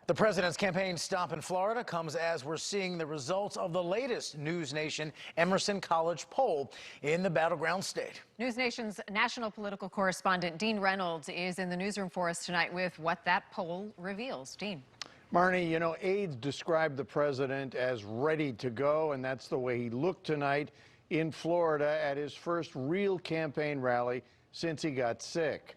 The president's campaign stop in Florida comes as we're seeing the results of the latest NewsNation Emerson College poll in the battleground state. NewsNation's national political correspondent Dean Reynolds is in the newsroom for us tonight with what that poll reveals. Dean. Marnie, you know, aides described the president as ready to go, and that's the way he looked tonight in Florida at his first real campaign rally since he got sick.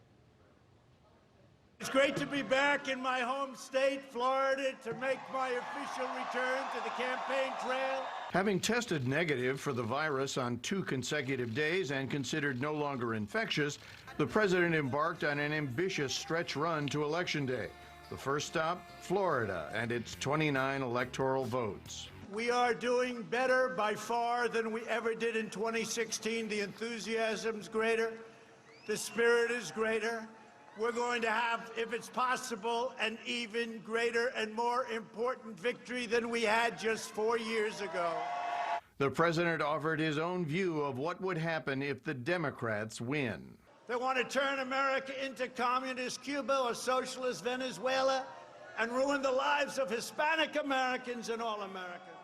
It's great to be back in my home state, Florida, to make my official return to the campaign trail. Having tested negative for the virus on 2 consecutive days and considered no longer infectious, the president embarked on an ambitious stretch run to Election Day. The first stop, Florida, and its 29 electoral votes. We are doing better by far than we ever did in 2016. The enthusiasm's greater. The spirit is greater. We're going to have, if it's possible, an even greater and more important victory than we had just 4 years ago. The president offered his own view of what would happen if the Democrats win. They want to turn America into communist Cuba or socialist Venezuela and ruin the lives of Hispanic Americans and all Americans.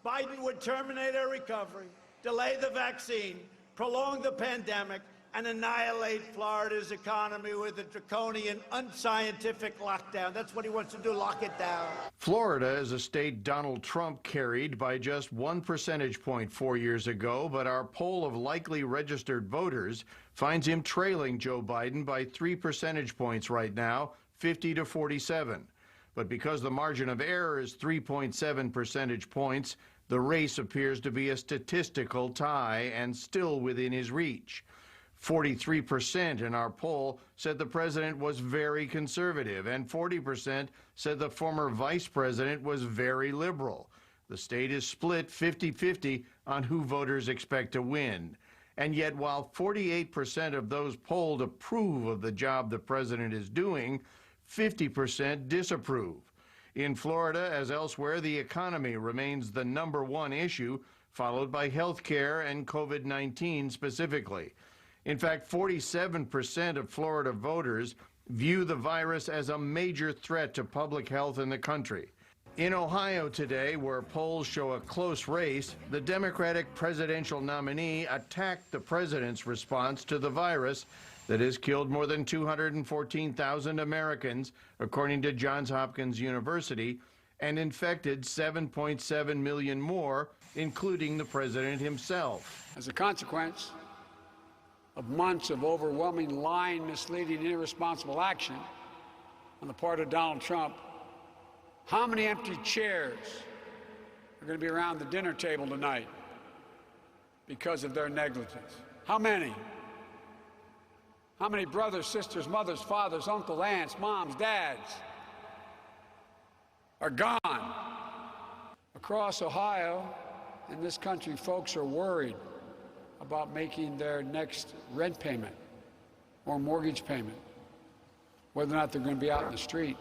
Biden would terminate our recovery, delay the vaccine, prolong the pandemic, and annihilate Florida's economy with a draconian, unscientific lockdown. That's what he wants to do, lock it down. Florida is a state Donald Trump carried by just 1 percentage point 4 years ago, but our poll of likely registered voters finds him trailing Joe Biden by 3 percentage points right now, 50 to 47. But because the margin of error is 3.7 percentage points, the race appears to be a statistical tie and still within his reach. 43% in our poll said the president was very conservative, and 40% said the former vice president was very liberal. The state is split 50-50 on who voters expect to win. And yet, while 48% of those polled approve of the job the president is doing, 50% disapprove. In Florida, as elsewhere, the economy remains the #1 issue, followed by health care and COVID-19 specifically. In fact, 47% of Florida voters view the virus as a major threat to public health in the country. In Ohio today, where polls show a close race, the Democratic presidential nominee attacked the president's response to the virus that has killed more than 214,000 Americans, according to Johns Hopkins University, and infected 7.7 million more, including the president himself. As a consequence of months of overwhelming lying, misleading, and irresponsible action on the part of Donald Trump, how many empty chairs are going to be around the dinner table tonight because of their negligence? How many? How many brothers, sisters, mothers, fathers, uncles, aunts, moms, dads are gone? Across Ohio and this country, folks are worried about making their next rent payment or mortgage payment, whether or not they're going to be out in the street.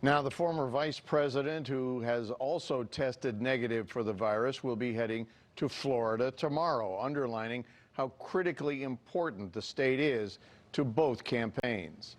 Now, the former vice president, who has also tested negative for the virus, will be heading to Florida tomorrow, underlining how critically important the state is to both campaigns.